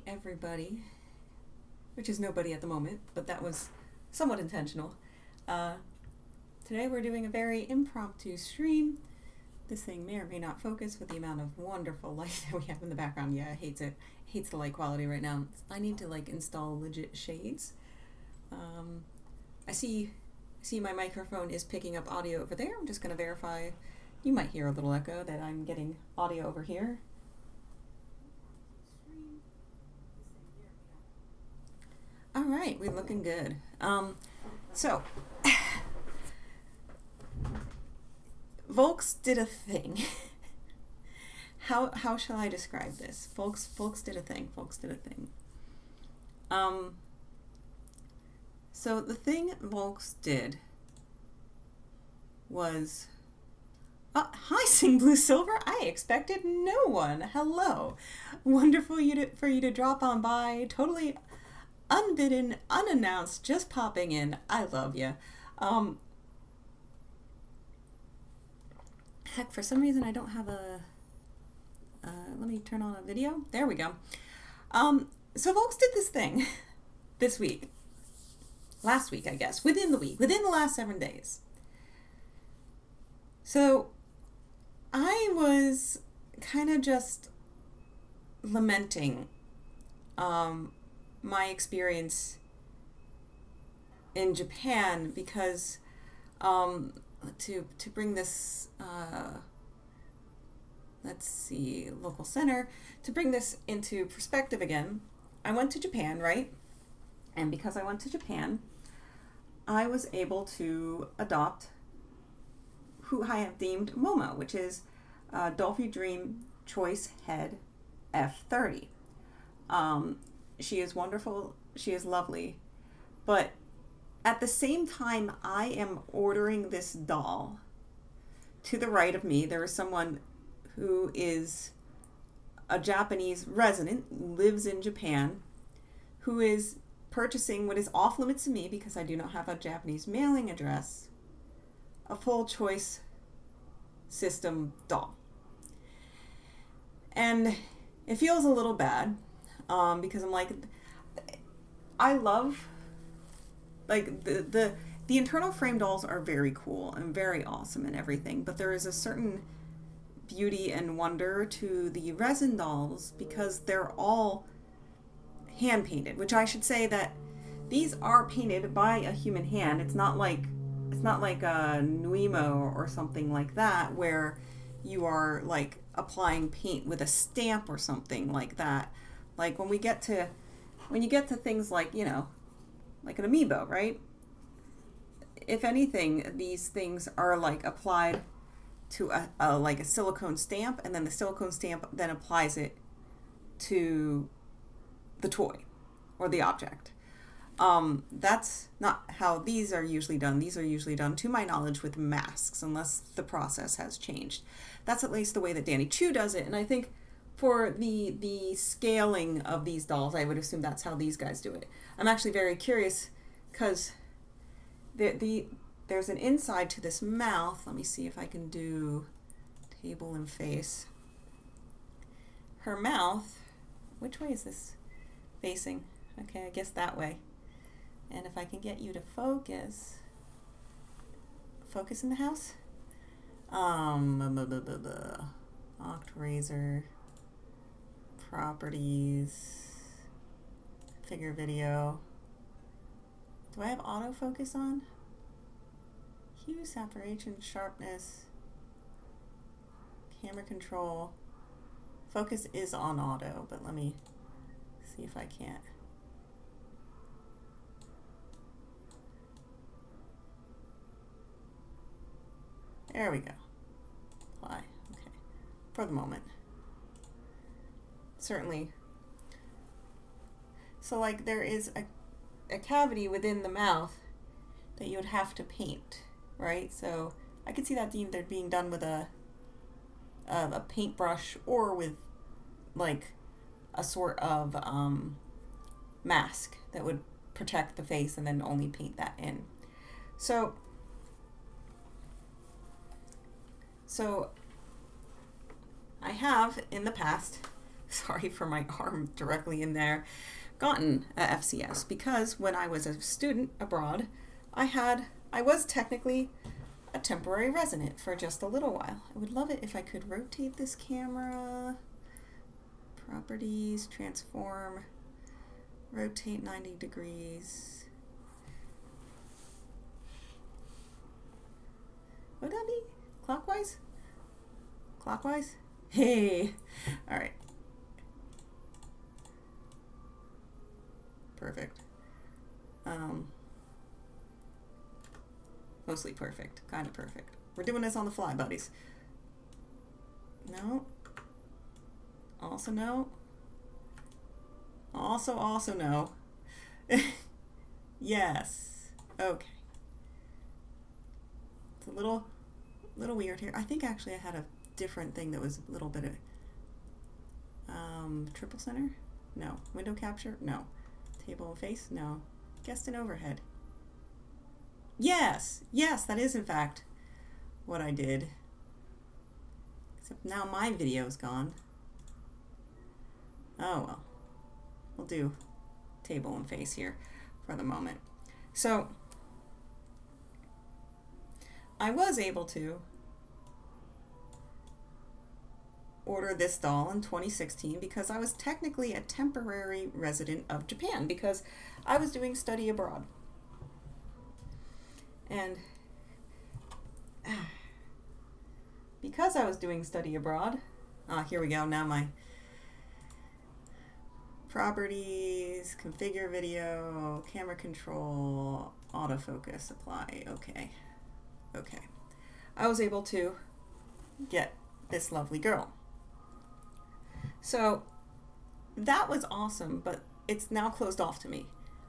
everybody, which is nobody at the moment, but that was somewhat intentional. Today we're doing a very impromptu stream. This thing may or may not focus with the amount of wonderful light that we have in the background. Yeah, it hates it. Hates the light quality right now. I need to install legit shades. I see my microphone is picking up audio over there. I'm just going to verify. You might hear a little echo that I'm getting audio over here. All right, we're looking good. So, Volks did a thing. How shall I describe this? Volks did a thing. So the thing Volks did was, hi Sing Blue Silver. I expected no one. Hello, wonderful for you to drop on by. Totally unbidden, unannounced, just popping in. I love you. Heck, for some reason I don't have a. Let me turn on a video. There we go. So Volks did this thing this week. Last week, I guess. Within the last 7 days. So I was kind of just lamenting my experience in Japan because to bring this let's see, local center, to bring this into perspective again, I went to Japan, right? And because I went to Japan, I was able to adopt who I have deemed Momo, which is Dollfie Dream Choice Head F30. She is wonderful, she is lovely, but at the same time I am ordering this doll, to the right of me there is someone who is a Japanese resident, lives in Japan, who is purchasing what is off limits to me because I do not have a Japanese mailing address, a full choice system doll. And it feels a little bad because I'm like, I love, the internal frame dolls are very cool and very awesome and everything, but there is a certain beauty and wonder to the resin dolls because they're all hand painted, which I should say that these are painted by a human hand. It's not like a Nuimo or something like that where you are applying paint with a stamp or something like that. Like when you get to things like, like an amiibo, right? If anything, these things are applied to a silicone stamp, and then the silicone stamp then applies it to the toy or the object. That's not how these are usually done. These are usually done, to my knowledge, with masks, unless the process has changed. That's at least the way that Danny Chu does it, and I think for the scaling of these dolls, I would assume that's how these guys do it. I'm actually very curious because there's an inside to this mouth. Let me see if I can do table and face. Her mouth, which way is this facing? Okay, I guess that way. And if I can get you to focus in the house. Octrazor, properties, figure video. Do I have autofocus on? Hue, saturation, sharpness, camera control. Focus is on auto, but let me see if I can't. There we go. Apply. Okay. For the moment. Certainly. So there is a cavity within the mouth that you would have to paint, right? So I could see that either being done with a paintbrush or with a sort of mask that would protect the face and then only paint that in. So I have in the past sorry for my arm directly in there, gotten a FCS because when I was a student abroad, I was technically a temporary resident for just a little while. I would love it if I could rotate this camera. Properties, transform, rotate 90 degrees. Would that be clockwise? Clockwise? Hey! All right. Perfect. Mostly perfect. Kind of perfect. We're doing this on the fly, buddies. No. Also no. Also no. Yes. Okay. It's a little weird here. I think actually I had a different thing that was a little bit of triple center? No. Window capture? No. Table and face? No. Guest and overhead. Yes! Yes, that is in fact what I did. Except now my video's gone. Oh well. We'll do table and face here for the moment. So I was able to order this doll in 2016 because I was technically a temporary resident of Japan because I was doing study abroad. And because I was doing study abroad, here we go, now my properties, configure video, camera control, autofocus, apply, okay. I was able to get this lovely girl. So that was awesome, but it's now closed off to me.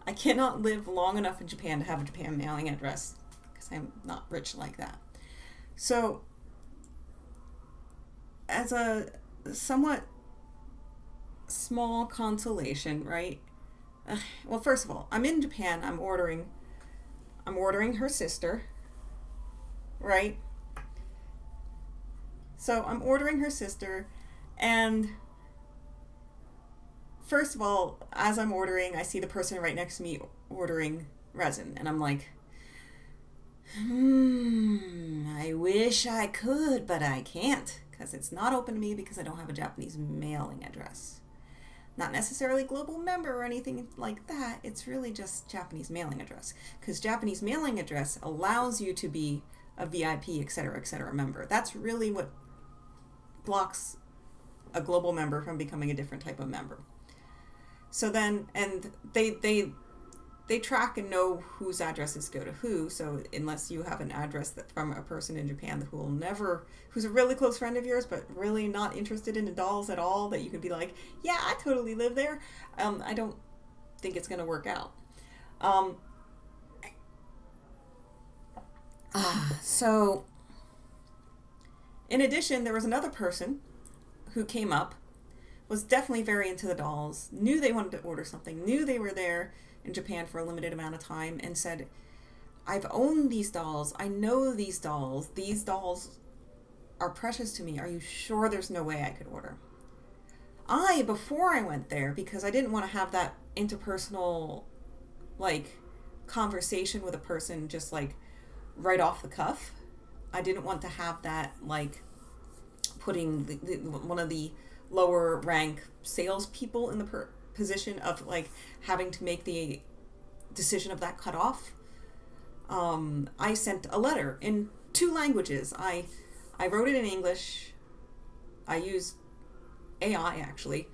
I cannot live long enough in Japan to have a Japan mailing address because I'm not rich like that. So as a somewhat small consolation, right? Well, first of all, I'm in Japan. I'm ordering her sister, right? So I'm ordering her sister, and first of all, as I'm ordering, I see the person right next to me ordering resin, and I'm like, I wish I could, but I can't, because it's not open to me because I don't have a Japanese mailing address. Not necessarily global member or anything like that. It's really just Japanese mailing address, because Japanese mailing address allows you to be a VIP, etc., member. That's really what blocks a global member from becoming a different type of member. So then, and they track and know whose addresses go to who. So unless you have an address that from a person in Japan who's a really close friend of yours, but really not interested in the dolls at all, that you could be like, yeah, I totally live there. I don't think it's going to work out. So in addition, there was another person who came up, was definitely very into the dolls, knew they wanted to order something, knew they were there in Japan for a limited amount of time, and said, I've owned these dolls, I know these dolls are precious to me, are you sure there's no way I could order? Before I went there, because I didn't want to have that interpersonal, conversation with a person just, right off the cuff, I didn't want to have that, putting one of the lower rank salespeople in the position of having to make the decision of that cutoff. I sent a letter in 2 languages. I wrote it in English. I used AI actually.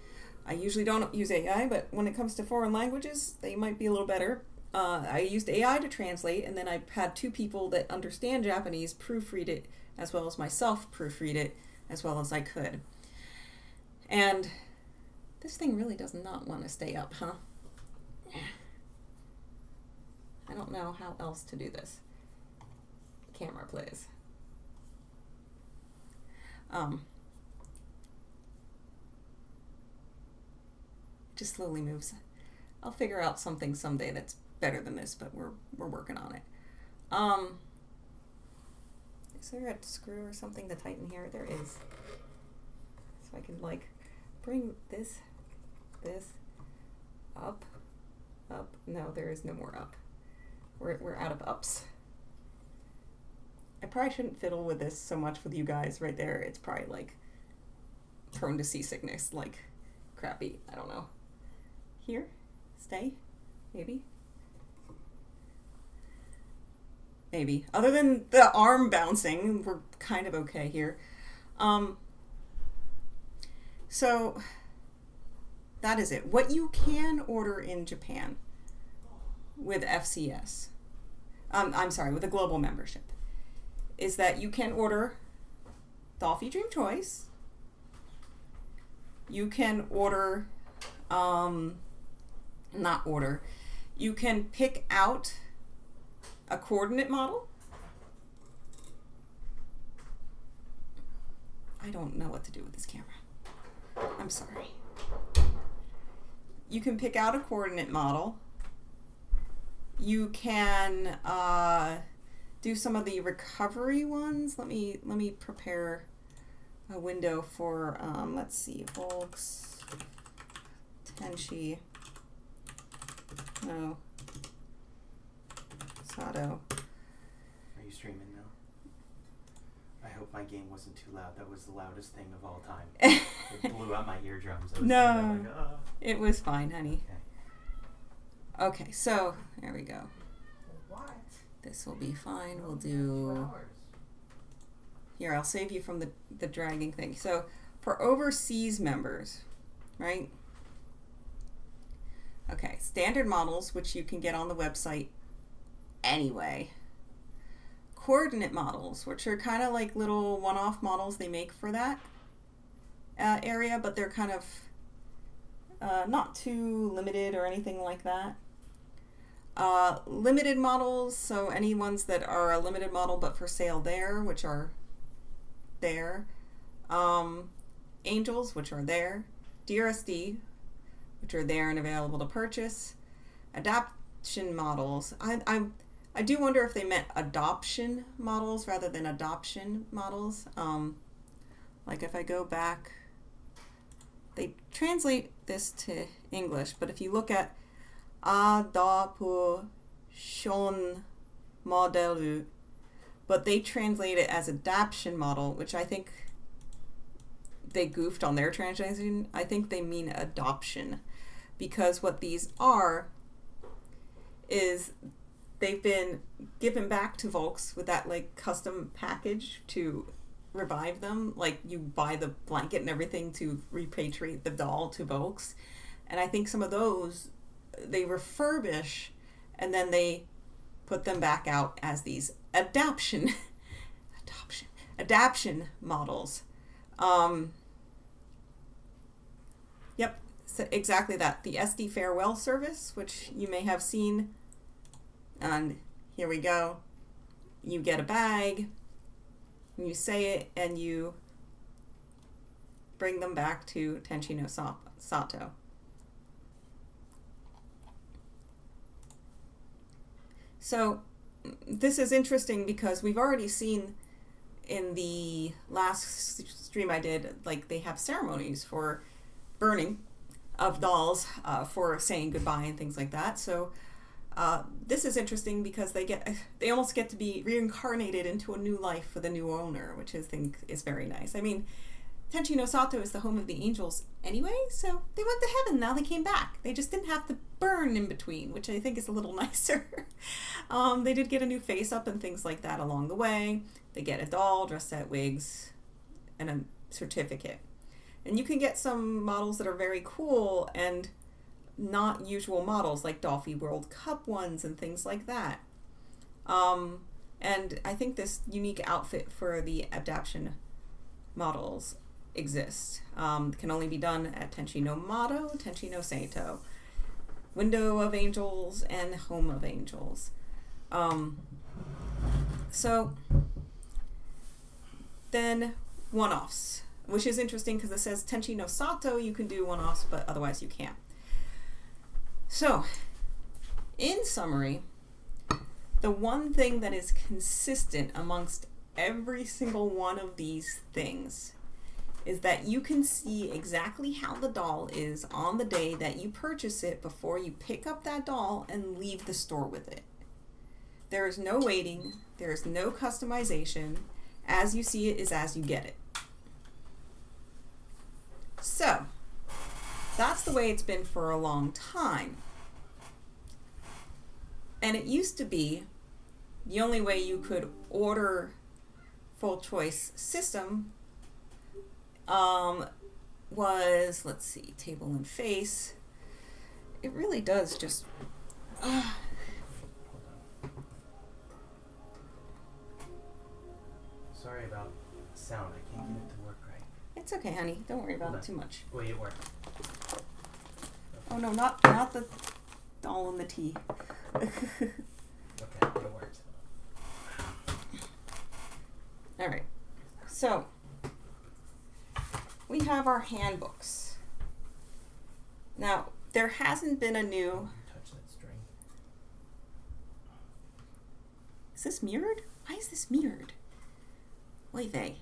I usually don't use AI, but when it comes to foreign languages, they might be a little better. I used AI to translate, and then I had 2 people that understand Japanese proofread it, as well as myself proofread it as well as I could. And this thing really does not want to stay up, huh? I don't know how else to do this. Camera plays. Just slowly moves. I'll figure out something someday that's better than this, but we're working on it. Is there a screw or something to tighten here? There is. So I can bring this up. No, there is no more up. We're out of ups. I probably shouldn't fiddle with this so much with you guys right there. It's probably like prone to seasickness, like crappy. I don't know. Here, stay, maybe. Maybe. Other than the arm bouncing, we're kind of okay here. So that is it. What you can order in Japan with FCS, I'm sorry, with a global membership, is that you can order Dollfie Dream Choice. You can order, you can pick out a coordinate model. I don't know what to do with this camera. I'm sorry. You can pick out a coordinate model. You can do some of the recovery ones. Let me prepare a window for let's see, Volks, Tenchi, no, Sato. Are you streaming now? I hope my game wasn't too loud. That was the loudest thing of all time. It blew out my eardrums. No, like, oh. It was fine, honey. Okay, so there we go. What? This will be fine. We'll do... Here, I'll save you from the dragging thing. So for overseas members, right? Okay, standard models, which you can get on the website anyway. Coordinate models, which are kind of like little one-off models they make for that area, but they're kind of not too limited or anything like that. Limited models, so any ones that are a limited model but for sale there, which are there. Angels, which are there. DRSD, which are there and available to purchase. Adaptation models. I do wonder if they meant adoption models rather than adoption models. Like if I go back, they translate this to English, but if you look at adoption modelu, but they translate it as adoption model, which I think they goofed on their translation. I think they mean adoption, because what these are is they've been given back to Volks with that like custom package to revive them. Like you buy the blanket and everything to repatriate the doll to Volks. And I think some of those they refurbish and then they put them back out as these adaption models. Yep, so exactly that. The SD farewell service, which you may have seen. And here we go. You get a bag, you say it, and you bring them back to Tenchi no Sato. So this is interesting because we've already seen in the last stream I did, like they have ceremonies for burning of dolls for saying goodbye and things like that. So this is interesting because they almost get to be reincarnated into a new life with a new owner, which I think is very nice. I mean, Tenchi no Sato is the home of the angels anyway, so they went to heaven, now they came back. They just didn't have to burn in between, which I think is a little nicer. They did get a new face up and things like that along the way. They get a doll, dress set, wigs, and a certificate. And you can get some models that are very cool and not usual models, like Dollfie World Cup ones and things like that. And I think this unique outfit for the adaptation models exists. Can only be done at Tenchi no Mato, Tenchi no Sato, Window of Angels, and Home of Angels. So then one-offs, which is interesting because it says Tenchi no Sato you can do one-offs, but otherwise you can't. So, in summary, the one thing that is consistent amongst every single one of these things is that you can see exactly how the doll is on the day that you purchase it before you pick up that doll and leave the store with it. There is no waiting. There is no customization. As you see it is as you get it. So, that's the way it's been for a long time. And it used to be the only way you could order full choice system was, let's see, table and face. It really does just... Sorry about sound. I can't get it to work right. It's okay, honey. Don't worry about it too much. Wait, it worked. Oh no, not the doll and the tea. Okay, it worked. All right. So, we have our handbooks. Now, there hasn't been a new... Touch that string. Is this mirrored? Why is this mirrored? Oy vey.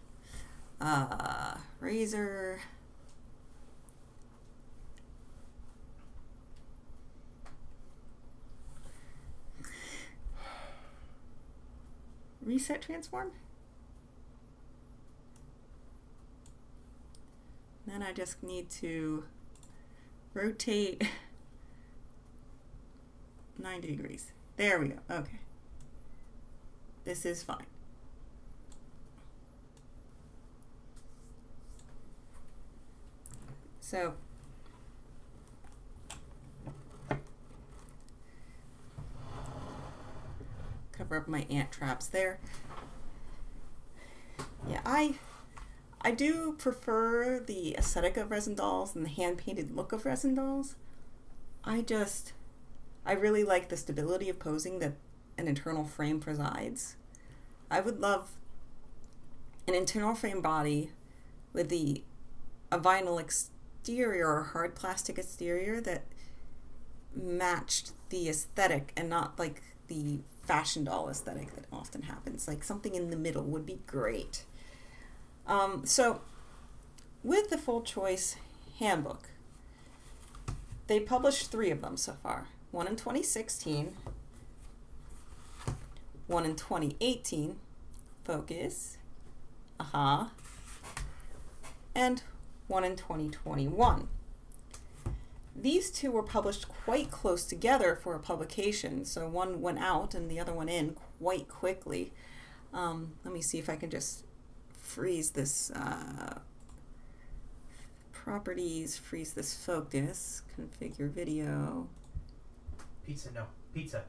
Razor. Reset transform. Then I just need to rotate 90 degrees. There we go. Okay. This is fine. So cover up my ant traps there. Yeah, I do prefer the aesthetic of resin dolls and the hand-painted look of resin dolls. I really like the stability of posing that an internal frame provides. I would love an internal frame body with a vinyl exterior or hard plastic exterior that matched the aesthetic and not like the fashion doll aesthetic that often happens. Like something in the middle would be great. So with the full choice handbook, they published 3 of them so far. One in 2016, one in 2018, focus, aha, and one in 2021. These 2 were published quite close together for a publication, so one went out and the other one in quite quickly. Let me see if I can just freeze this properties, freeze this focus, configure video. Pizza, no. Pizza.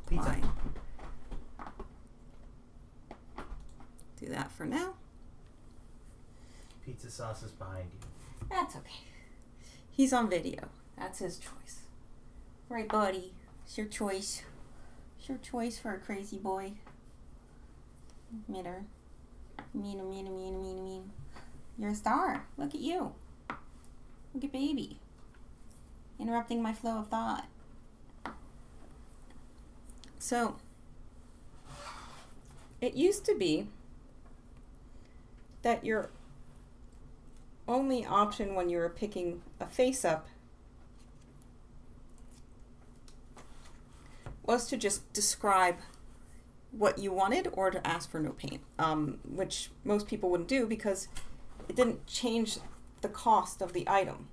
Pizza. Fine. Do that for now. Pizza sauce is behind you. That's okay. He's on video. That's his choice. Right, buddy? It's your choice. It's your choice for a crazy boy. Mitter. Mean. You're a star. Look at you. Look at baby. Interrupting my flow of thought. So, it used to be that your only option when you were picking a face up was to just describe what you wanted or to ask for no paint, which most people wouldn't do because it didn't change the cost of the item.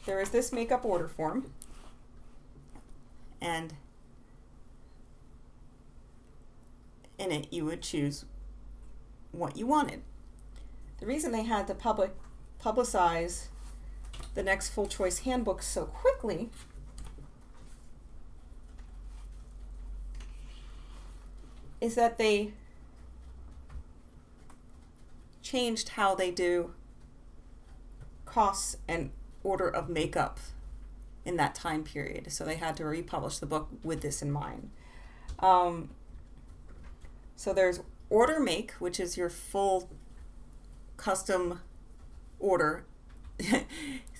There is this makeup order form, and in it you would choose what you wanted. The reason they had to publicize the next full choice handbook so quickly is that they changed how they do costs and order of makeup in that time period. So they had to republish the book with this in mind. So there's order make, which is your full custom order.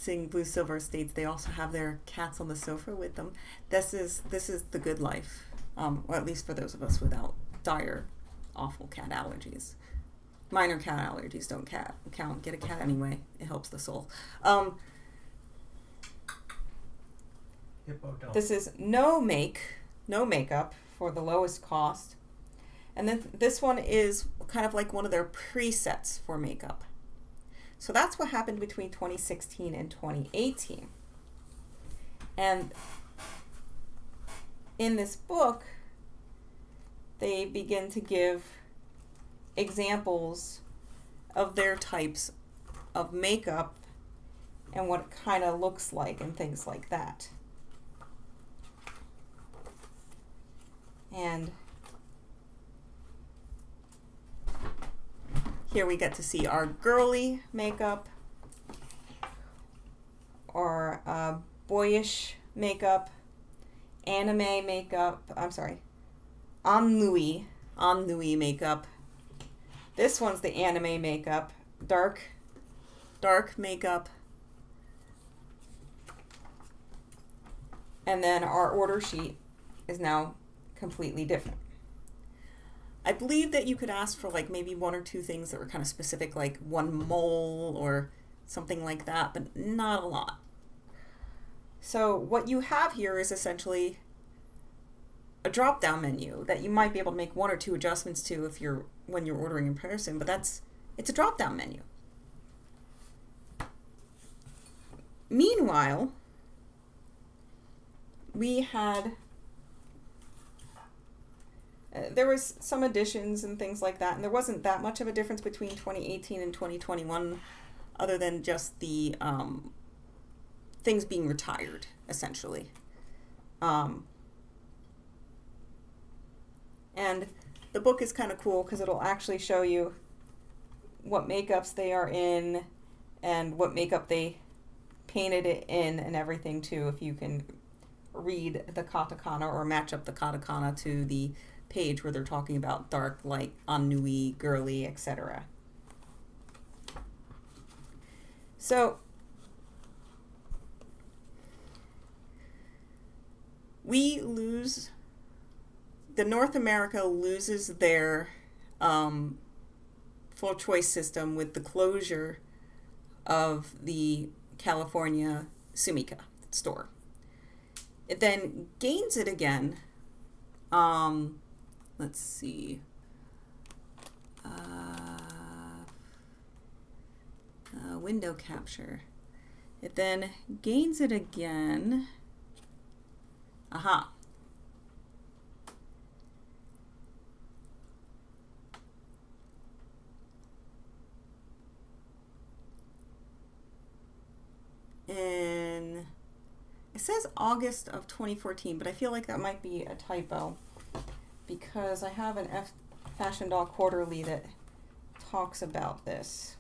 Sing Blue Silver Estates, they also have their cats on the sofa with them. This is the good life, or at least for those of us without dire, awful cat allergies. Minor cat allergies don't count. Get a cat anyway. It helps the soul. This is no makeup for the lowest cost. And then this one is kind of like one of their presets for makeup. So that's what happened between 2016 and 2018. And in this book, they begin to give examples of their types of makeup and what it kind of looks like and things like that. And here we get to see our girly makeup or boyish makeup, anime makeup, ennui makeup. This one's the anime makeup, dark makeup. And then our order sheet is now completely different. I believe that you could ask for like maybe one or two things that were kind of specific, like one mole or something like that, but not a lot. So what you have here is essentially a drop-down menu that you might be able to make one or two adjustments to when you're ordering in person, but it's a drop-down menu. Meanwhile, we had there was some additions and things like that, and there wasn't that much of a difference between 2018 and 2021 other than just the things being retired, essentially. And the book is kind of cool because it'll actually show you what makeups they are in and what makeup they painted it in and everything too, if you can read the katakana or match up the katakana to the page where they're talking about dark, light, ennui, girly, etc. So North America loses their full choice system with the closure of the California Sumika store. It then gains it again. Let's see. Window capture. It then gains it again. Aha. And it says August of 2014, but I feel like that might be a typo because I have an Fashion Doll Quarterly that talks about this.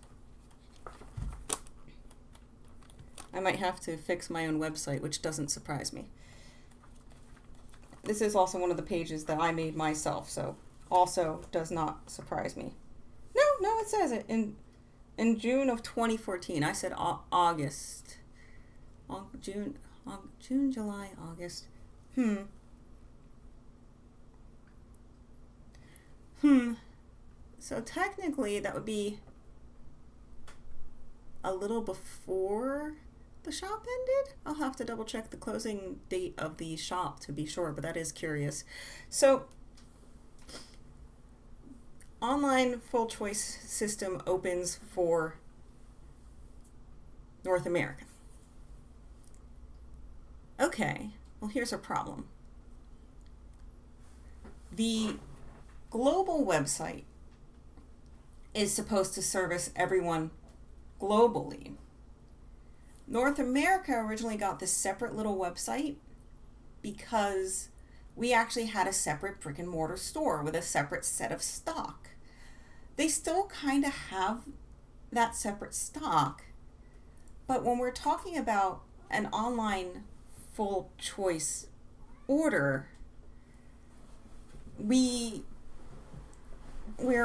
I might have to fix my own website, which doesn't surprise me. This is also one of the pages that I made myself, so also does not surprise me. No, it says it in June of 2014. I said August. June, July, August. So technically that would be a little before the shop ended. I'll have to double check the closing date of the shop to be sure, but that is curious. So online full choice system opens for North America. Okay, well here's a problem. The global website is supposed to service everyone globally. North America originally got this separate little website because we actually had a separate brick and mortar store with a separate set of stock. They still kind of have that separate stock, but when we're talking about an online full choice order, we're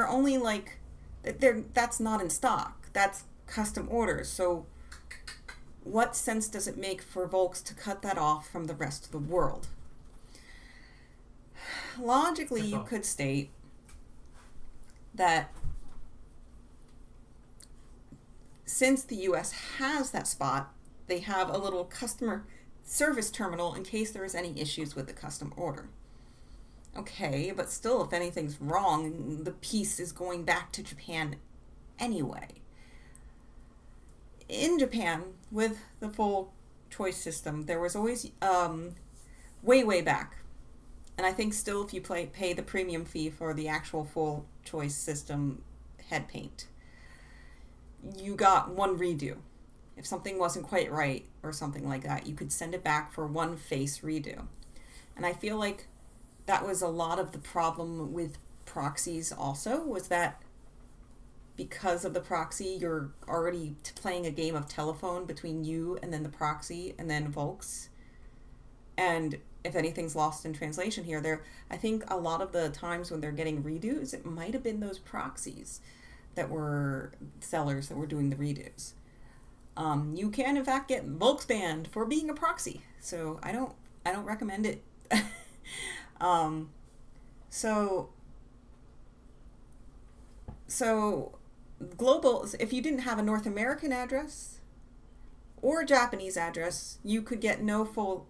only like, that's not in stock. That's custom orders. So what sense does it make for Volks to cut that off from the rest of the world? Logically, you could state that since the US has that spot, they have a little customer service terminal in case there is any issues with the custom order. Okay, but still, if anything's wrong, the piece is going back to Japan anyway. In Japan, with the full choice system, there was always, way back, and I think still if you pay the premium fee for the actual full choice system head paint, you got one redo. If something wasn't quite right or something like that, you could send it back for one face redo. And I feel like that was a lot of the problem with proxies also, was that because of the proxy, you're already playing a game of telephone between you and then the proxy and then Volks. And if anything's lost in translation here, I think a lot of the times when they're getting redos, it might have been those proxies that were sellers that were doing the redos. You can in fact get Volks banned for being a proxy, so I don't recommend it. So global, if you didn't have a North American address or a Japanese address, you could get no full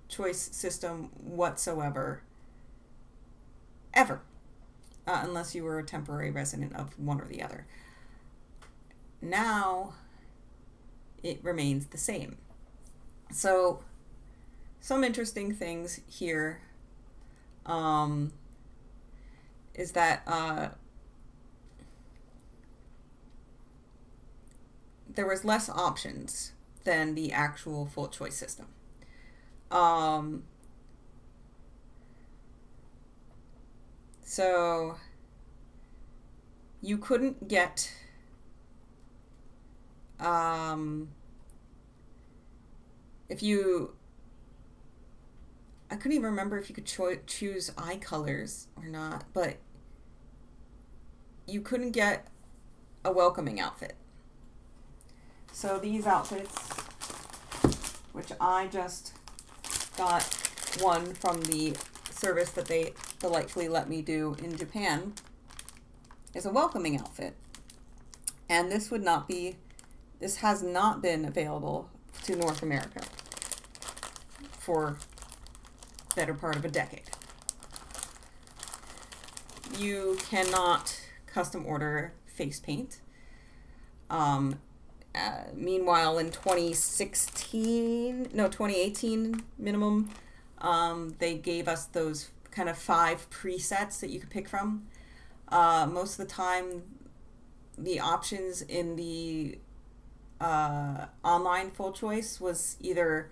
choice system whatsoever, ever, unless you were a temporary resident of one or the other. Now it remains the same. So some interesting things here is that there was less options than the actual full choice system. So you couldn't get I couldn't even remember if you could choose eye colors or not, but you couldn't get a welcoming outfit. So these outfits, which I just got one from the service that they delightfully let me do in Japan, is a welcoming outfit. And this has not been available to North America for better part of a decade. You cannot custom order face paint. Meanwhile, in 2018 minimum, they gave us those kind of 5 presets that you could pick from. Most of the time, the options in the online full choice was either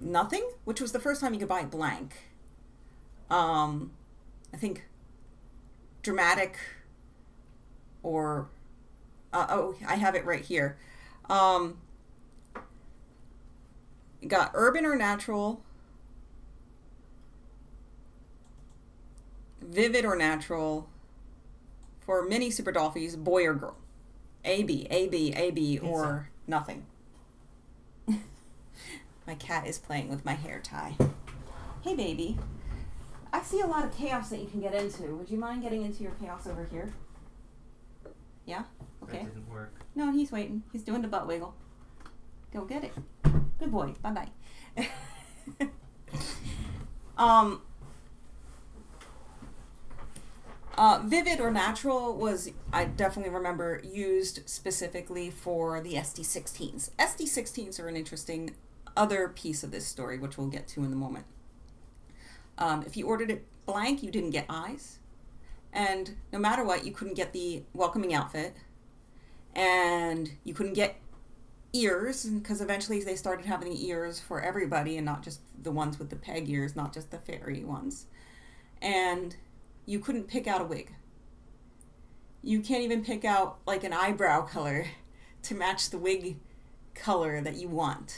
nothing, which was the first time you could buy it blank. I think dramatic or I have it right here. You got urban or natural, vivid or natural, for mini super Dollfies, boy or girl. A-B, or nothing. My cat is playing with my hair tie. Hey, baby. I see a lot of chaos that you can get into. Would you mind getting into your chaos over here? Yeah? Okay. That didn't work. No, he's waiting. He's doing the butt wiggle. Go get it. Good boy. Bye-bye. Vivid or natural was, I definitely remember, used specifically for the SD16s. SD16s are an interesting other piece of this story, which we'll get to in a moment. If you ordered it blank, you didn't get eyes. And no matter what, you couldn't get the welcoming outfit. And you couldn't get ears, because eventually they started having the ears for everybody and not just the ones with the peg ears, not just the fairy ones. And you couldn't pick out a wig. You can't even pick out like an eyebrow color to match the wig color that you want.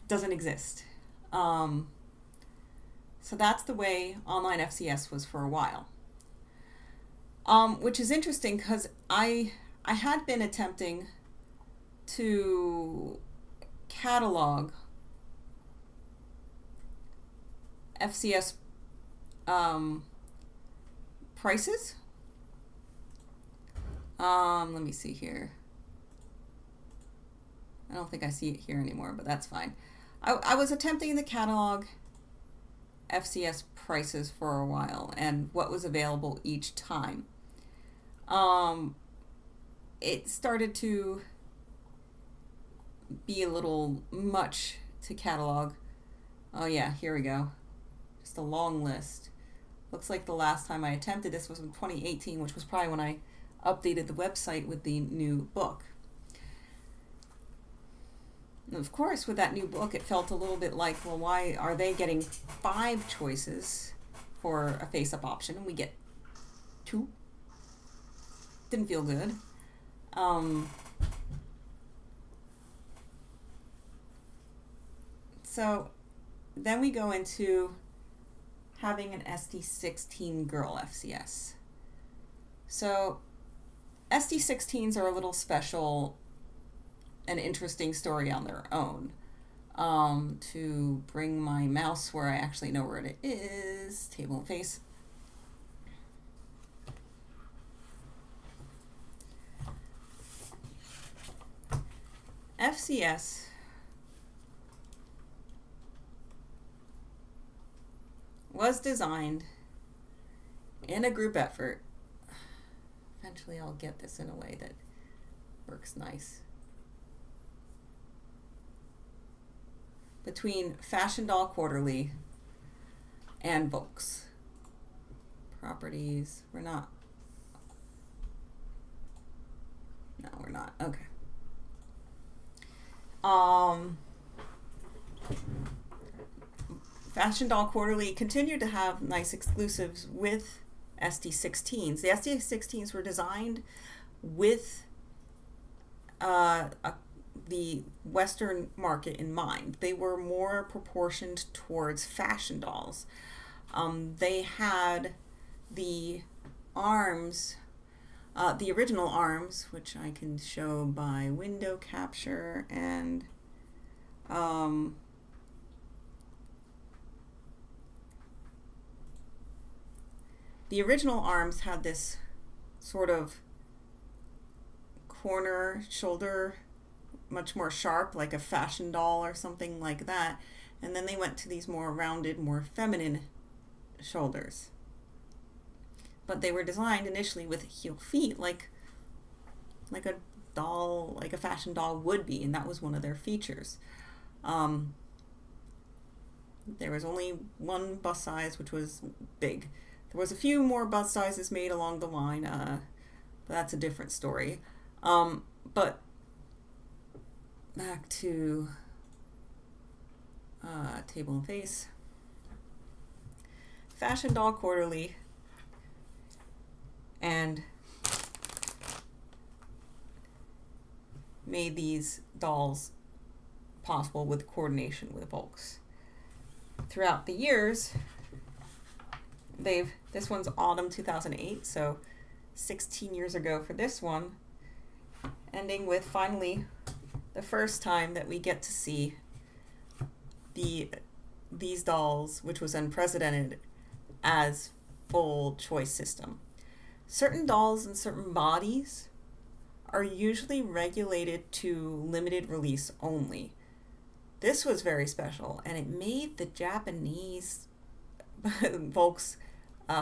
It doesn't exist. So that's the way online FCS was for a while. Which is interesting because I had been attempting to catalog FCS prices. Let me see here. I don't think I see it here anymore, but that's fine. I was attempting to catalog FCS prices for a while and what was available each time. It started to be a little much to catalog. Oh yeah, here we go. Just a long list. Looks like the last time I attempted this was in 2018, which was probably when I updated the website with the new book. And of course, with that new book, it felt a little bit like, well, why are they getting 5 choices for a face-up option and we get 2? Didn't feel good. So then we go into having an SD16 girl FCS. So SD16s are a little special, an interesting story on their own. To bring my mouse where I actually know where it is, table and face. FCS was designed in a group effort. Eventually I'll get this in a way that works nice. Between Fashion Doll Quarterly and Volks. Properties, we're not. No, we're not. Okay. Fashion Doll Quarterly continued to have nice exclusives with SD16s. The SD16s were designed with the Western market in mind. They were more proportioned towards fashion dolls. They had the arms, the original arms, which I can show by window capture, and the original arms had this sort of corner shoulder, much more sharp, like a fashion doll or something like that. And then they went to these more rounded, more feminine shoulders. But they were designed initially with heel feet, like a doll, like a fashion doll would be, and that was one of their features. There was only one bust size, which was big. There was a few more bust sizes made along the line, but that's a different story. But back to table and face. Fashion Doll Quarterly and made these dolls possible with coordination with Volks. Throughout the years, this one's autumn 2008, so 16 years ago for this one, ending with finally the first time that we get to see these dolls, which was unprecedented, as full choice system. Certain dolls and certain bodies are usually regulated to limited release only. This was very special, and it made the Japanese Volks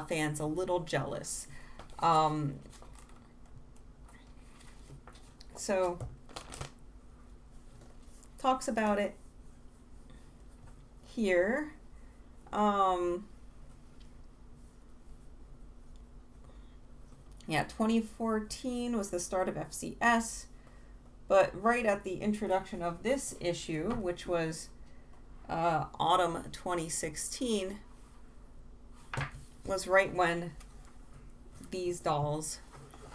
fans a little jealous. So, talks about it here. Yeah, 2014 was the start of FCS, but right at the introduction of this issue, which was autumn 2016, was right when these dolls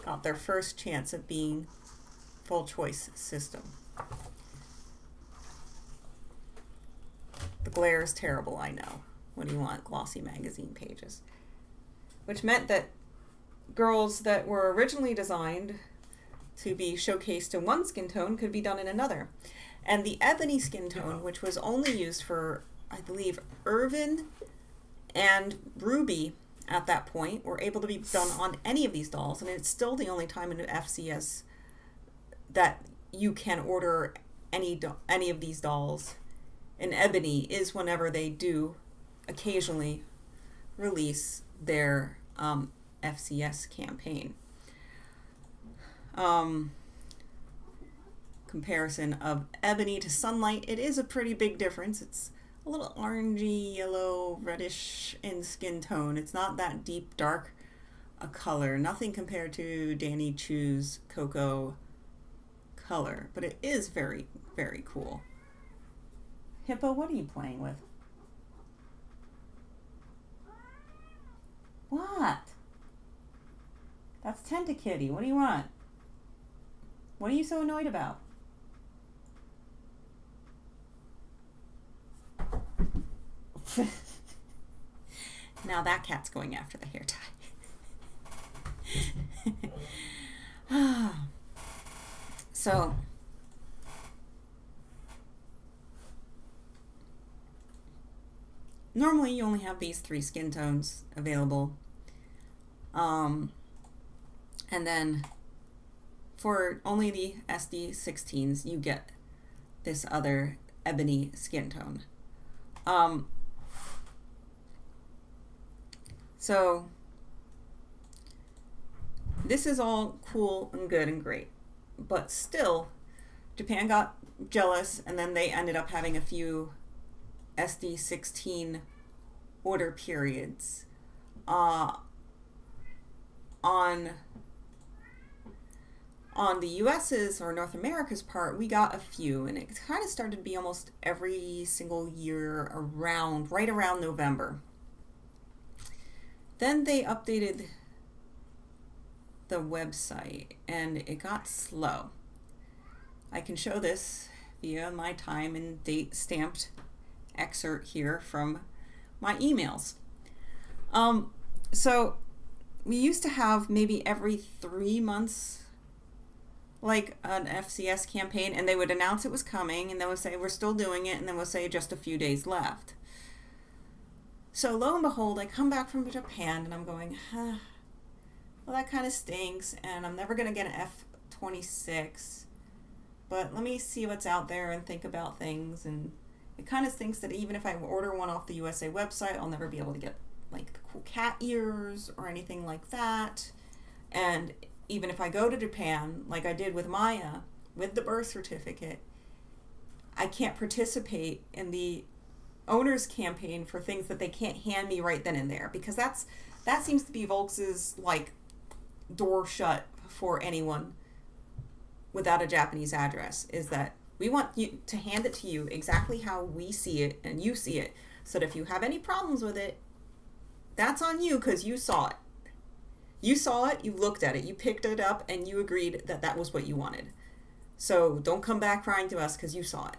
got their first chance at being full choice system. The glare is terrible, I know. What do you want? Glossy magazine pages. Which meant that girls that were originally designed to be showcased in one skin tone could be done in another. And the ebony skin tone, which was only used for, I believe, Irvin and Ruby at that point, were able to be done on any of these dolls. And it's still the only time in an FCS that you can order any of these dolls in ebony is whenever they do occasionally release their FCS campaign. Comparison of ebony to sunlight, it is a pretty big difference. It's a little orangey, yellow, reddish in skin tone. It's not that deep dark a color. Nothing compared to Danny Chu's Cocoa color, but it is very, very cool. Hippo, what are you playing with? What? That's Tentakitty. What do you want? What are you so annoyed about? Now that cat's going after the hair tie. So, normally you only have these 3 skin tones available. And then for only the SD16s, you get this other ebony skin tone. So this is all cool and good and great, but still Japan got jealous, and then they ended up having a few SD16 order periods. On the US's or North America's part, we got a few, and it kind of started to be almost every single year right around November. Then they updated the website, and it got slow. I can show this via my time and date stamped excerpt here from my emails. So we used to have maybe every 3 months like an FCS campaign, and they would announce it was coming, and then would say we're still doing it, and then we'll say just a few days left. So lo and behold, I come back from Japan, and I'm going, well, that kind of stinks, and I'm never going to get an F26, but let me see what's out there and think about things. And it kind of stinks that even if I order one off the USA website, I'll never be able to get like the cool cat ears or anything like that. And even if I go to Japan, like I did with Maya, with the birth certificate, I can't participate in the owner's campaign for things that they can't hand me right then and there, because that seems to be Volks's like door shut for anyone without a Japanese address, is that we want you to hand it to you exactly how we see it and you see it, so that if you have any problems with it, that's on you, because you saw it. You saw it, you looked at it, you picked it up, and you agreed that that was what you wanted. So don't come back crying to us because you saw it.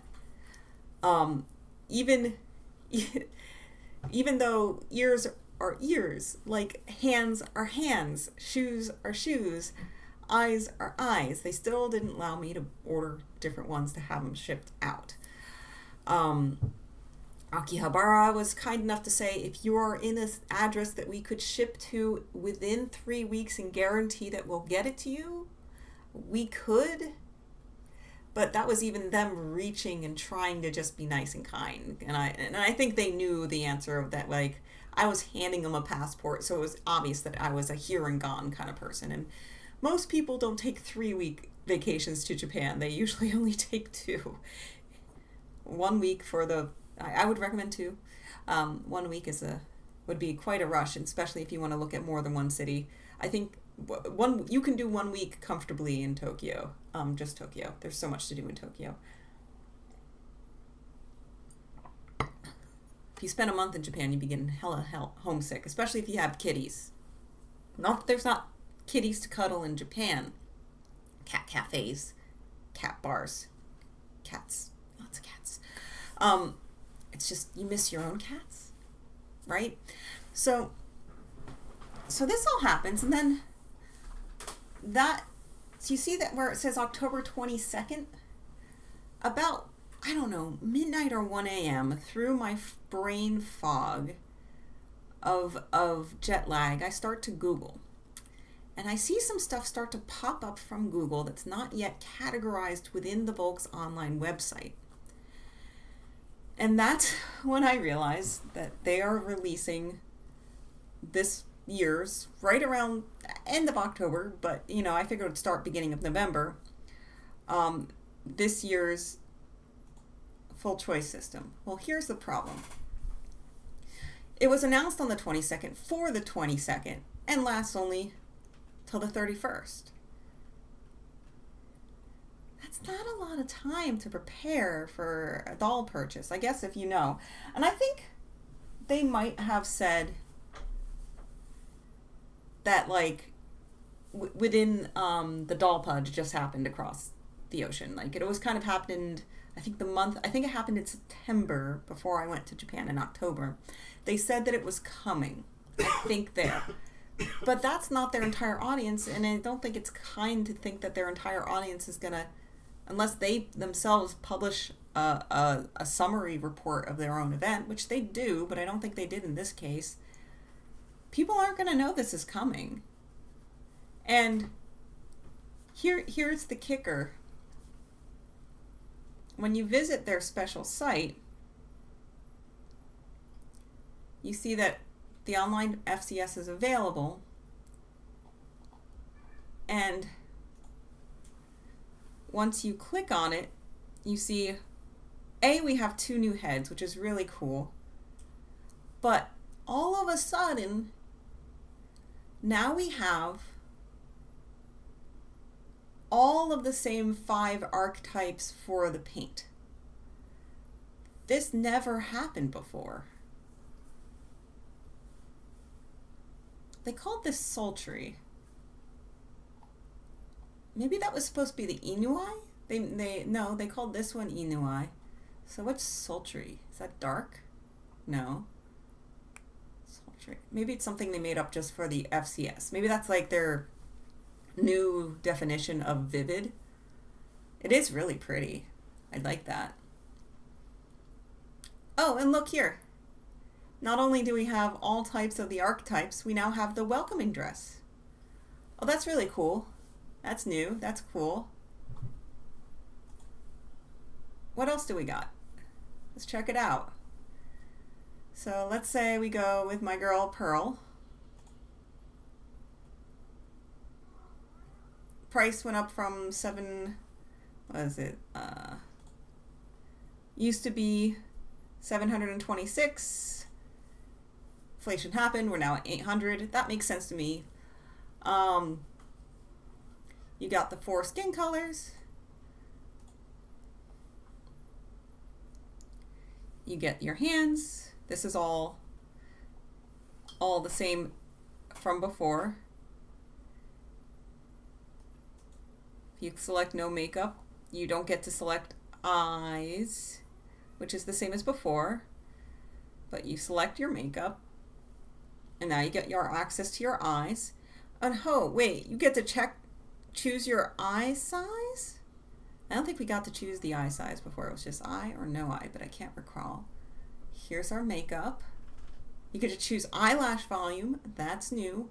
Even though ears are ears, like hands are hands, shoes are shoes, eyes are eyes, they still didn't allow me to order different ones to have them shipped out. Akihabara was kind enough to say, if you are in an address that we could ship to within 3 weeks and guarantee that we'll get it to you, we could. But that was even them reaching and trying to just be nice and kind. And I think they knew the answer of that. Like, I was handing them a passport, so it was obvious that I was a here and gone kind of person. And most people don't take 3-week vacations to Japan. They usually only take 2. 1 week for the... I would recommend 2. 1 week would be quite a rush, especially if you want to look at more than one city. I think you can do 1 week comfortably in Tokyo, just Tokyo. There's so much to do in Tokyo. If you spend a month in Japan, you be getting hella homesick, especially if you have kitties. Not that there's not kitties to cuddle in Japan. Cat cafes, cat bars, cats, lots of cats. It's just you miss your own cats, right? So this all happens, and then that So you see that where it says October 22nd? About, I don't know, midnight or 1 a.m. through my brain fog of jet lag, I start to Google. And I see some stuff start to pop up from Google that's not yet categorized within the Volks online website. And that's when I realized that they are releasing this year's, right around end of October, but I figured it would start beginning of November, this year's full choice system. Well, here's the problem. It was announced on the 22nd for the 22nd and lasts only till the 31st. That's not a lot of time to prepare for a doll purchase, I guess, if you know. And I think they might have said that, like, within the doll pudge just happened across the ocean. Like, it always kind of happened, I think it happened in September before I went to Japan in October. They said that it was coming, I think, there. But that's not their entire audience, and I don't think it's kind to think that their entire audience is going to, unless they themselves publish a summary report of their own event, which they do, but I don't think they did in this case. People aren't going to know this is coming. And here's the kicker. When you visit their special site, you see that the online FCS is available, and once you click on it, you see, we have 2 new heads, which is really cool, but all of a sudden, now we have all of the same 5 archetypes for the paint. This never happened before. They called this sultry. Maybe that was supposed to be the Inuai? They called this one Inuai. So what's sultry? Is that dark? No. Sultry. Maybe it's something they made up just for the FCS. Maybe that's like their new definition of vivid. It is really pretty. I like that. Oh, and look here. Not only do we have all types of the archetypes, we now have the welcoming dress. Oh, that's really cool. That's new. That's cool. What else do we got? Let's check it out. So let's say we go with my girl Pearl. Price went up from used to be $726. Inflation happened. We're now at $800. That makes sense to me. You got the 4 skin colors. You get your hands. This is all the same from before. If you select no makeup, you don't get to select eyes, which is the same as before, but you select your makeup, and now you get your access to your eyes. And wait, you get to choose your eye size? I don't think we got to choose the eye size before. It was just eye or no eye, but I can't recall. Here's our makeup. You get to choose eyelash volume. That's new.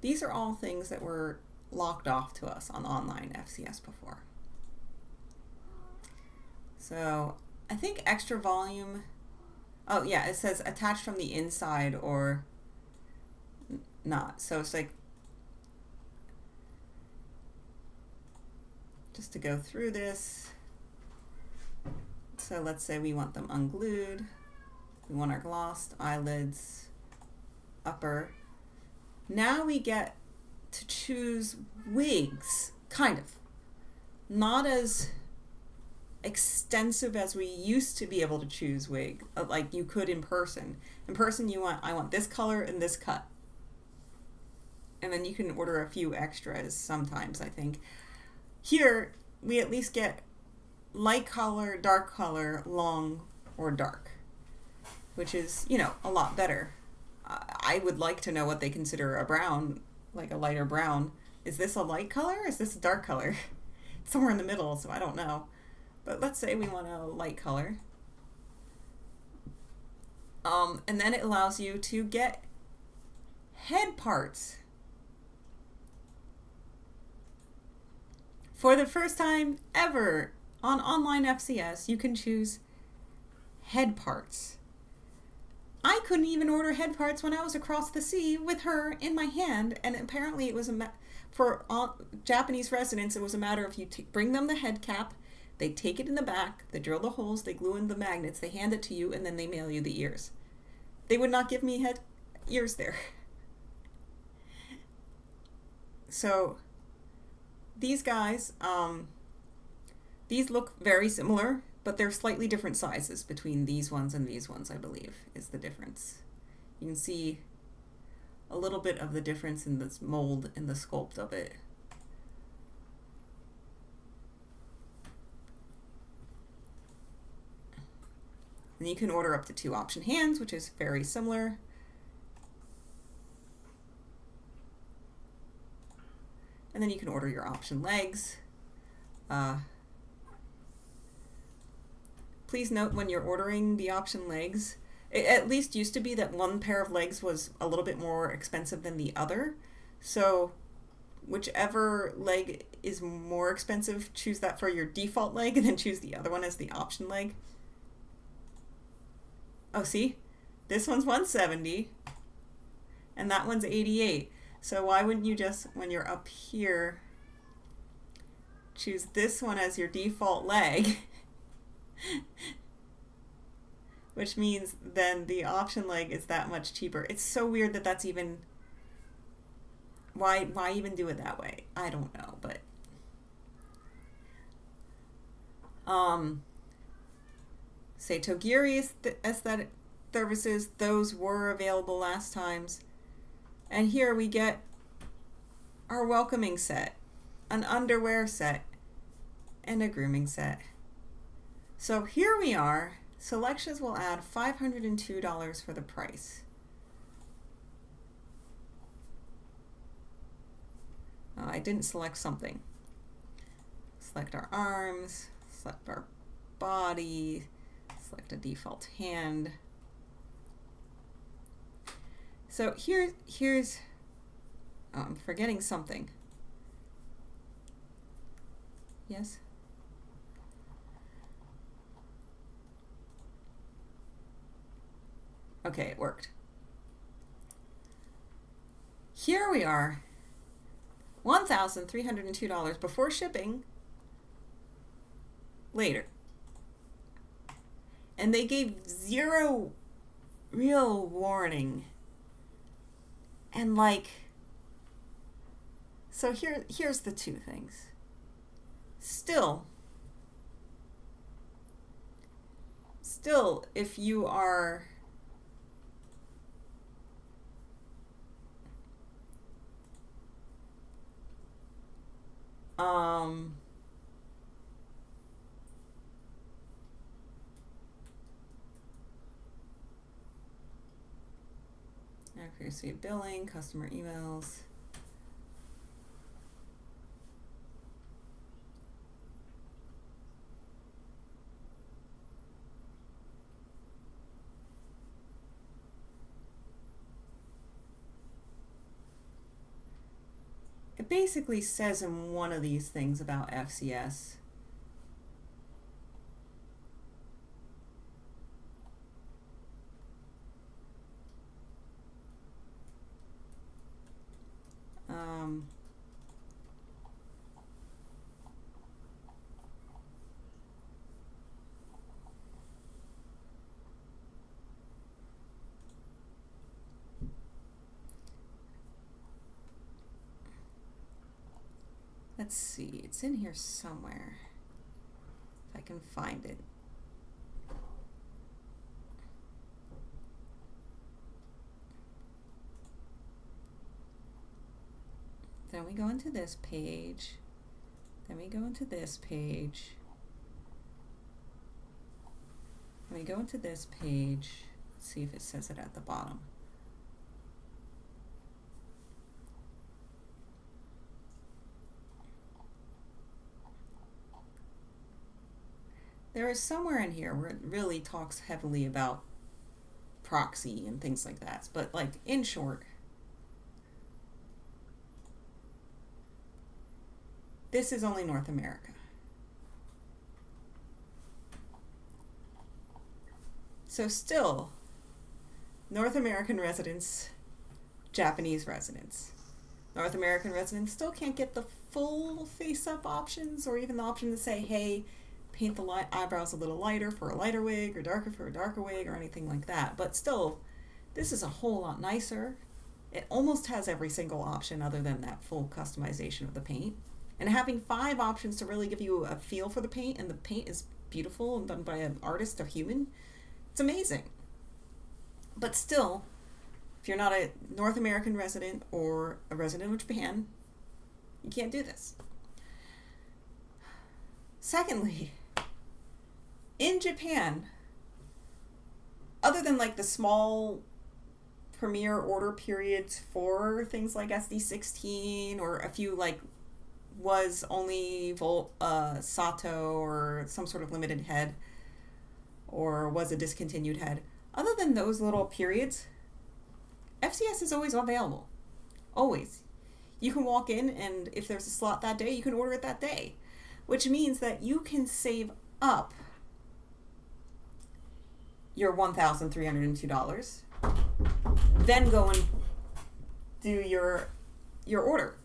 These are all things that were locked off to us on online FCS before. So I think extra volume, oh yeah, it says attached from the inside or not. So it's like, just to go through this. So let's say we want them unglued. We want our glossed eyelids, upper. Now we get to choose wigs, kind of. Not as extensive as we used to be able to choose wig, like you could in person. In person, I want this color and this cut. And then you can order a few extras sometimes, I think. Here, we at least get light color, dark color, long, or dark, which is, a lot better. I would like to know what they consider a brown, like a lighter brown. Is this a light color? Is this a dark color? It's somewhere in the middle, so I don't know. But let's say we want a light color. And then it allows you to get head parts. For the first time ever on online FCS, you can choose head parts. I couldn't even order head parts when I was across the sea with her in my hand, and apparently it was for Japanese residents, it was a matter of you bring them the head cap, they take it in the back, they drill the holes, they glue in the magnets, they hand it to you, and then they mail you the ears. They would not give me ears there. So these guys, these look very similar, but they're slightly different sizes between these ones and these ones, I believe, is the difference. You can see a little bit of the difference in this mold and the sculpt of it. And you can order up to 2 option hands, which is very similar. And then you can order your option legs. Please note when you're ordering the option legs, it at least used to be that one pair of legs was a little bit more expensive than the other. So whichever leg is more expensive, choose that for your default leg and then choose the other one as the option leg. Oh, see? This one's 170 and that one's 88. So why wouldn't you just, when you're up here, choose this one as your default leg? Which means then the option leg is that much cheaper. It's so weird that that's even... Why even do it that way? I don't know, but... Say Togiri aesthetic services, those were available last times. And here we get our welcoming set, an underwear set, and a grooming set. So here we are. Selections will add $502 for the price. I didn't select something. Select our arms, select our body, select a default hand. So here's I'm forgetting something. Yes? Okay, it worked. Here we are, $1,302 before shipping, later. And they gave 0 real warning. And like, so here's the 2 things. Still, if you are accuracy of billing, customer emails. It basically says in one of these things about FCS. Let's see, it's in here somewhere, if I can find it. Then we go into this page, then we go into this page, then we go into this page. Let's see if it says it at the bottom. There is somewhere in here where it really talks heavily about proxy and things like that. But like in short, this is only North America. So still, North American residents, Japanese residents. North American residents still can't get the full face-up options, or even the option to say, hey, paint the eyebrows a little lighter for a lighter wig, or darker for a darker wig, or anything like that. But still, this is a whole lot nicer. It almost has every single option other than that full customization of the paint. And having 5 options to really give you a feel for the paint, and the paint is beautiful and done by an artist, a human, it's amazing. But still, if you're not a North American resident or a resident of Japan, you can't do this. Secondly, in Japan, other than like the small premiere order periods for things like SD16 or a few like was only Sato or some sort of limited head or was a discontinued head, other than those little periods, FCS is always available. Always. You can walk in, and if there's a slot that day, you can order it that day. Which means that you can save up your $1,302, then go and do your order.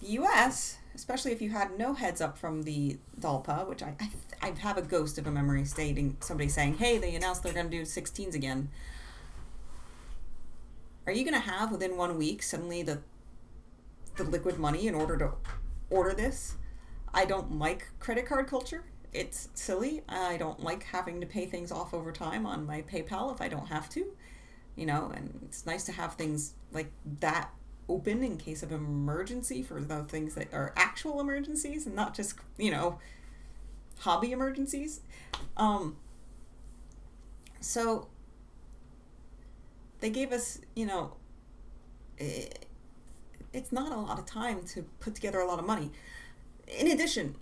The US, especially if you had no heads up from the Dollfie, which I have a ghost of a memory stating somebody saying, hey, they announced they're going to do 16s again. Are you going to have within 1 week suddenly the liquid money in order to order this? I don't like credit card culture. It's silly. I don't like having to pay things off over time on my PayPal if I don't have to, and it's nice to have things like that open in case of emergency for the things that are actual emergencies and not just, hobby emergencies. So they gave us, it's not a lot of time to put together a lot of money. In addition,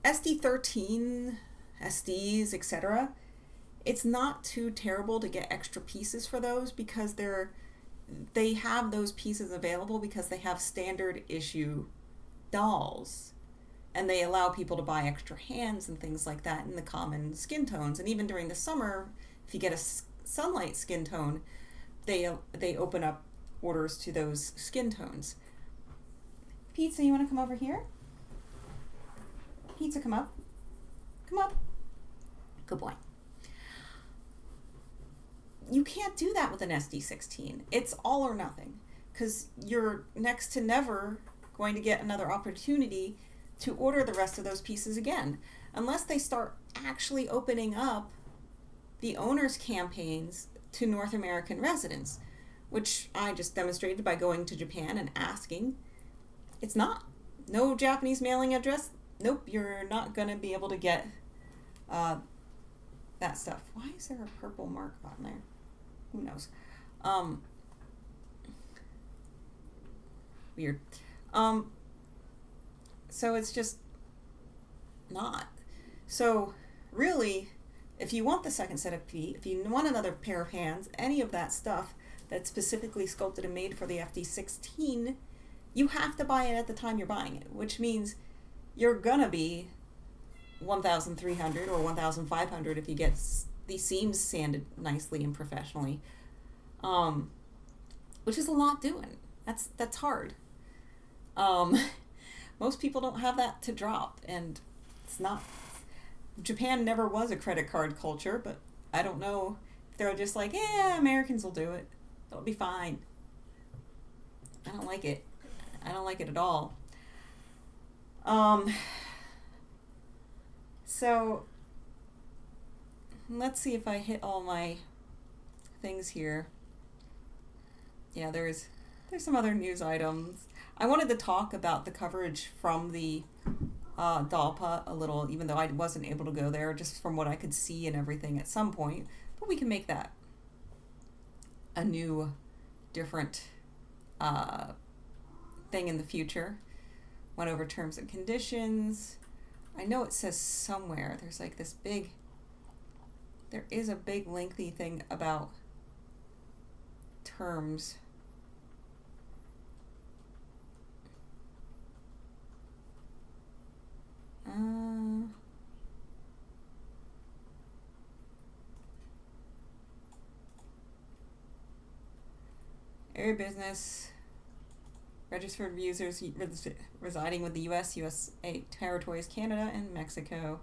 SD13, SDs, etc., it's not too terrible to get extra pieces for those because they have those pieces available because they have standard issue dolls. And they allow people to buy extra hands and things like that in the common skin tones. And even during the summer, if you get a sunlight skin tone, they open up orders to those skin tones. Pizza, you want to come over here? Pizza, come up. Come up. Good boy. You can't do that with an SD16. It's all or nothing because you're next to never going to get another opportunity to order the rest of those pieces again unless they start actually opening up the owners' campaigns to North American residents, which I just demonstrated by going to Japan and asking. It's not. No Japanese mailing address. Nope, you're not going to be able to get that stuff. Why is there a purple mark on there? Who knows? Weird. So it's just not. So really, if you want the second set of feet, if you want another pair of hands, any of that stuff that's specifically sculpted and made for the FD16, you have to buy it at the time you're buying it, which means you're gonna be $1,300 or $1,500 if you get these seams sanded nicely and professionally, which is a lot doing. That's hard. Most people don't have that to drop, and it's not. Japan never was a credit card culture, but I don't know if they're just like, Americans will do it. It'll be fine. I don't like it. I don't like it at all. So let's see if I hit all my things here. Yeah, there's some other news items. I wanted to talk about the coverage from the Dollfie a little, even though I wasn't able to go there, just from what I could see and everything at some point. But we can make that a new, different thing in the future. Went over terms and conditions. I know it says somewhere, there's like this big, there is a big lengthy thing about terms. Area business, registered users residing with the U.S., USA territories, Canada, and Mexico.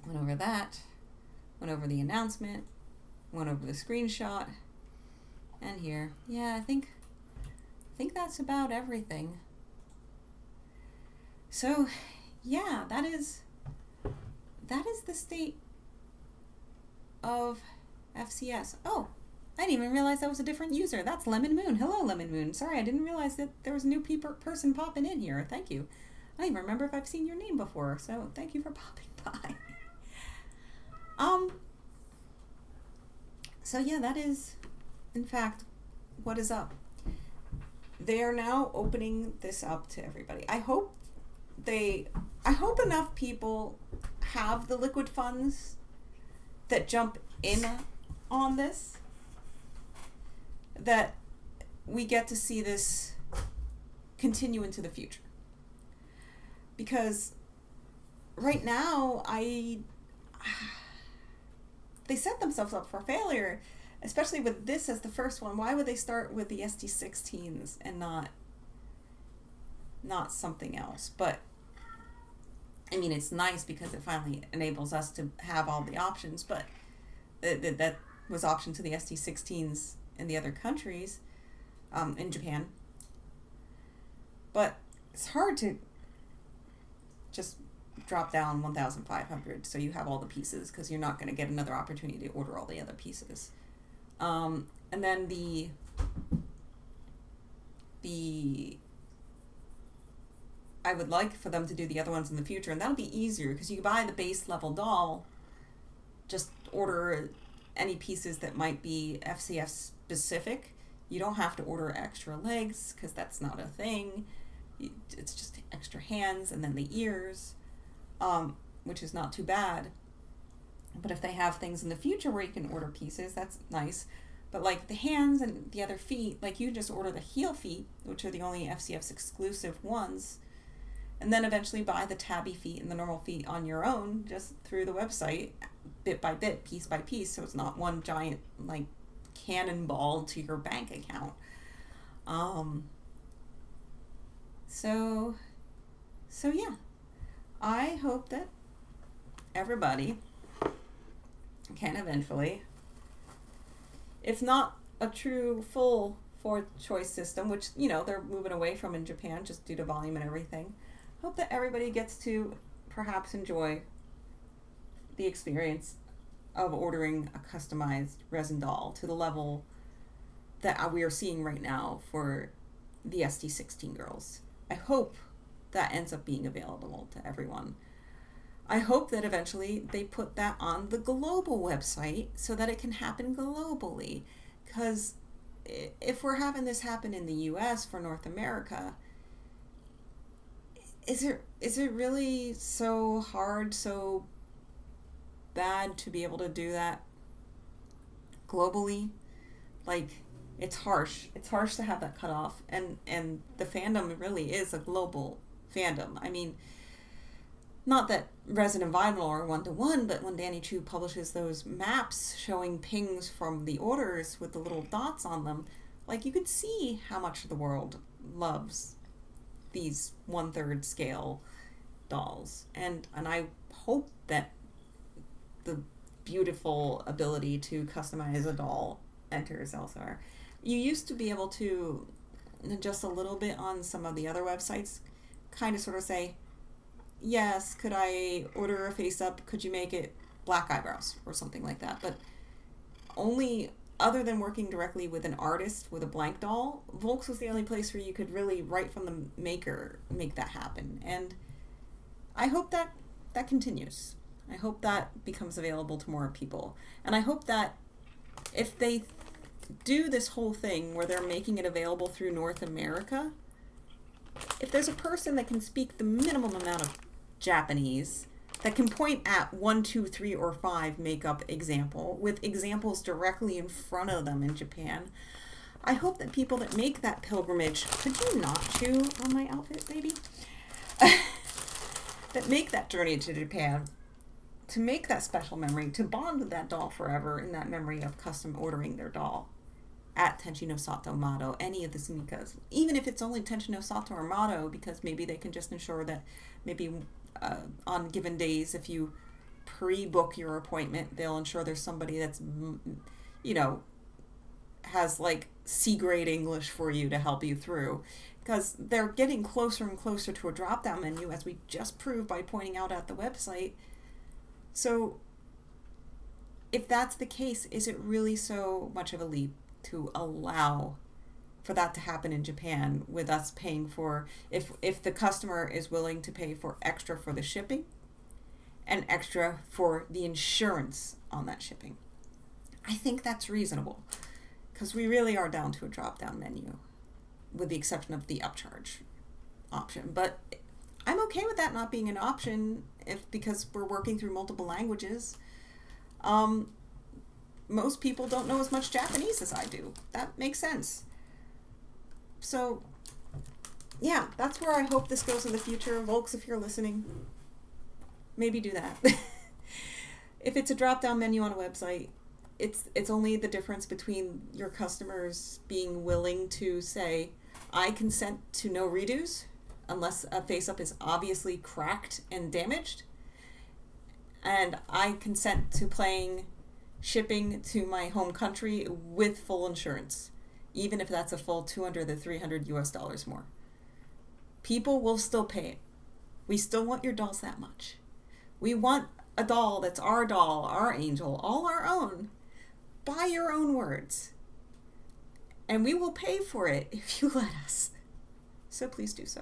Went over that, went over the announcement, went over the screenshot, and here. Yeah, I think that's about everything. So, yeah, that is the state of FCS. Oh, I didn't even realize that was a different user. That's Lemon Moon. Hello, Lemon Moon. Sorry, I didn't realize that there was a new person popping in here. Thank you. I don't even remember if I've seen your name before, so thank you for popping by. So yeah, that is, in fact, what is up. They are now opening this up to everybody. I hope enough people have the liquid funds that jump in on this, that we get to see this continue into the future. Because right now, they set themselves up for failure, especially with this as the first one. Why would they start with the SD16s and not something else? But I mean, it's nice because it finally enables us to have all the options, but that was option to the SD16s in the other countries, in Japan. But it's hard to just drop down 1,500 so you have all the pieces, because you're not going to get another opportunity to order all the other pieces. And then the I would like for them to do the other ones in the future, and that'll be easier because you can buy the base level doll, just order any pieces that might be FCS specific. You don't have to order extra legs because that's not a thing. It's just extra hands and then the ears, which is not too bad. But if they have things in the future where you can order pieces, that's nice. But like the hands and the other feet, like you just order the heel feet, which are the only FCS exclusive ones, and then eventually buy the tabby feet and the normal feet on your own, just through the website, bit by bit, piece by piece, so it's not one giant like cannonball to your bank account. So yeah, I hope that everybody can eventually, if not a true full fourth choice system, which, you know, they're moving away from in Japan just due to volume and everything, hope that everybody gets to perhaps enjoy the experience of ordering a customized resin doll to the level that we are seeing right now for the SD16 girls. I hope that ends up being available to everyone. I hope that eventually they put that on the global website so that it can happen globally. Because if we're having this happen in the US for North America, is it really so hard, so bad to be able to do that globally? Like, it's harsh. It's harsh to have that cut off. And the fandom really is a global fandom. I mean, not that resin and vinyl are one-to-one, but when Danny Chu publishes those maps showing pings from the orders with the little dots on them, like, you could see how much the world loves these 1/3 scale dolls. And I hope that the beautiful ability to customize a doll enters elsewhere. You used to be able to adjust a little bit on some of the other websites, kind of sort of say, yes, could I order a face up? Could you make it black eyebrows or something like that? But only other than working directly with an artist with a blank doll, Volks was the only place where you could really, right from the maker, make that happen. And I hope that continues. I hope that becomes available to more people. And I hope that if they do this whole thing where they're making it available through North America, if there's a person that can speak the minimum amount of Japanese, that can point at 1, 2, 3, or 5 makeup example with examples directly in front of them in Japan, I hope that people that make that pilgrimage, could you not chew on my outfit, baby? That make that journey to Japan, to make that special memory, to bond with that doll forever in that memory of custom ordering their doll at Tenchi no Sato Mado, any of the Sumikas, even if it's only Tenchi no Sato or Mado, because maybe they can just ensure that maybe on given days, if you pre-book your appointment, they'll ensure there's somebody that's, you know, has like C-grade English for you to help you through, because they're getting closer and closer to a drop-down menu, as we just proved by pointing out at the website. So if that's the case, is it really so much of a leap to allow for that to happen in Japan with us paying for, if the customer is willing to pay for extra for the shipping and extra for the insurance on that shipping? I think that's reasonable, because we really are down to a drop-down menu, with the exception of the upcharge option. But I'm okay with that not being an option because we're working through multiple languages. Most people don't know as much Japanese as I do. That makes sense. So, yeah, that's where I hope this goes in the future. Volks, if you're listening, maybe do that. If it's a drop-down menu on a website, it's only the difference between your customers being willing to say, I consent to no redos unless a face-up is obviously cracked and damaged, and I consent to paying shipping to my home country with full insurance, even if that's a full $200 to $300 more. People will still pay it. We still want your dolls that much. We want a doll that's our doll, our angel, all our own, by your own words. And we will pay for it if you let us. So please do so.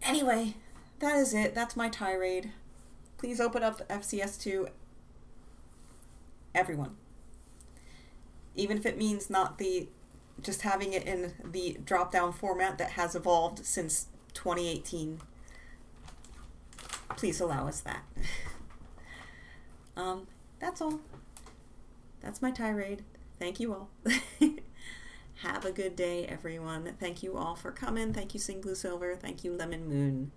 Anyway, that is it. That's my tirade. Please open up FCS to everyone. Even if it means not just having it in the drop-down format that has evolved since 2018. Please allow us that. That's all. That's my tirade. Thank you all. Have a good day, everyone. Thank you all for coming. Thank you, Sing Blue Silver. Thank you, Lemon Moon.